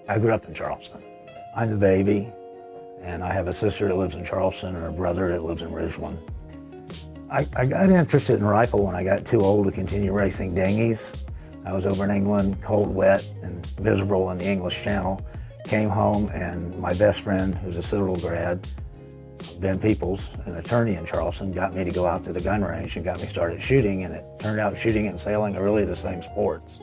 I grew up in Charleston. I'm the baby, and I have a sister that lives in Charleston and a brother that lives in Ridgeland. I got interested in rifle when I got too old to continue racing dinghies. I was over in England, cold, wet, and miserable in the English Channel. Came home, and my best friend, who's a Citadel grad, Ben Peoples, an attorney in Charleston, got me to go out to the gun range and got me started shooting, and it turned out shooting and sailing are really the same sports.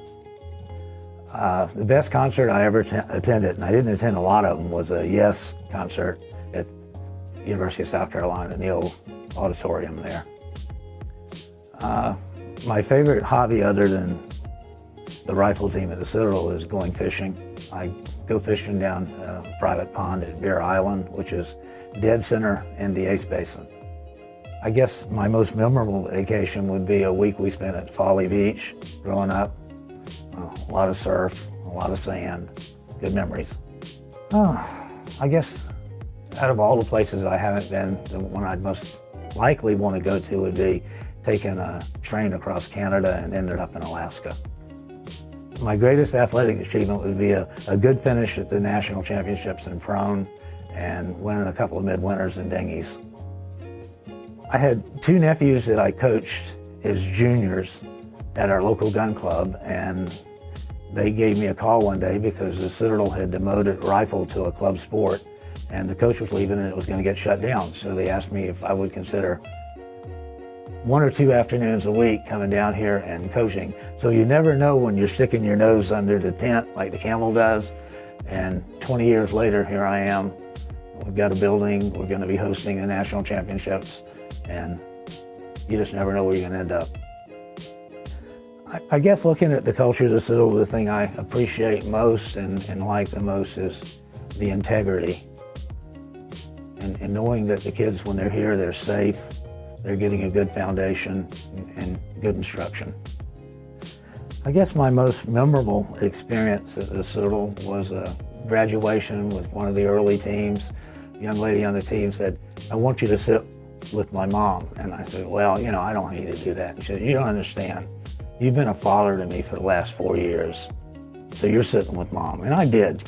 The best concert I ever attended, and I didn't attend a lot of them, was a Yes concert at University of South Carolina in the old auditorium there. My favorite hobby other than the rifle team at the Citadel is going fishing. I go fishing down a private pond at Bear Island, which is dead center in the Ace Basin. I guess my most memorable vacation would be a week we spent at Folly Beach growing up. A lot of surf, a lot of sand, good memories. I guess out of all the places I haven't been, the one I'd most likely want to go to would be taking a train across Canada and ended up in Alaska. My greatest athletic achievement would be a good finish at the national championships in prone and winning a couple of midwinters in dinghies. I had two nephews that I coached as juniors at our local gun club, and they gave me a call one day because the Citadel had demoted rifle to a club sport, and the coach was leaving and it was going to get shut down. So they asked me if I would consider 1 or 2 afternoons a week coming down here and coaching. So you never know when you're sticking your nose under the tent like the camel does. And 20 years later, here I am. We've got a building, we're going to be hosting the national championships, and you just never know where you're going to end up. I guess looking at the culture of the Citadel, the thing I appreciate most and like the most is the integrity. And knowing that the kids, when they're here, they're safe, they're getting a good foundation and good instruction. I guess my most memorable experience at the Citadel was a graduation with one of the early teams. A young lady on the team said, "I want you to sit with my mom." And I said, "Well, I don't need to do that." And she said, "You don't understand. You've been a father to me for the last 4 years, so you're sitting with mom." And I did.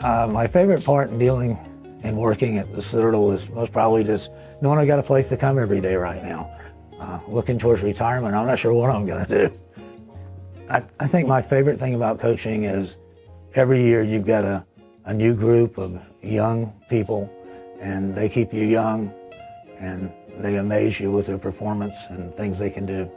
My favorite part in dealing and working at the Citadel is most probably just knowing I got a place to come every day right now. Looking towards retirement, I'm not sure what I'm going to do. I think my favorite thing about coaching is every year you've got a new group of young people, and they keep you young, and they amaze you with their performance and things they can do.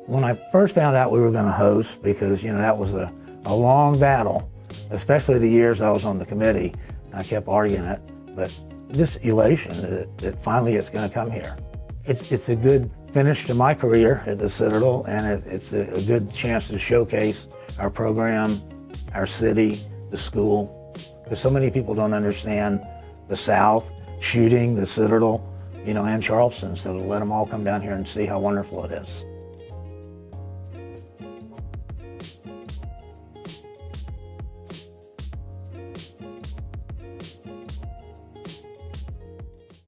When I first found out we were going to host, because that was a long battle, especially the years I was on the committee, I kept arguing it, but just elation that finally it's going to come here. It's a good finish to my career at the Citadel, and it's a good chance to showcase our program, our city, the school, because so many people don't understand the South, shooting, the Citadel, and Charleston, so let them all come down here and see how wonderful it is.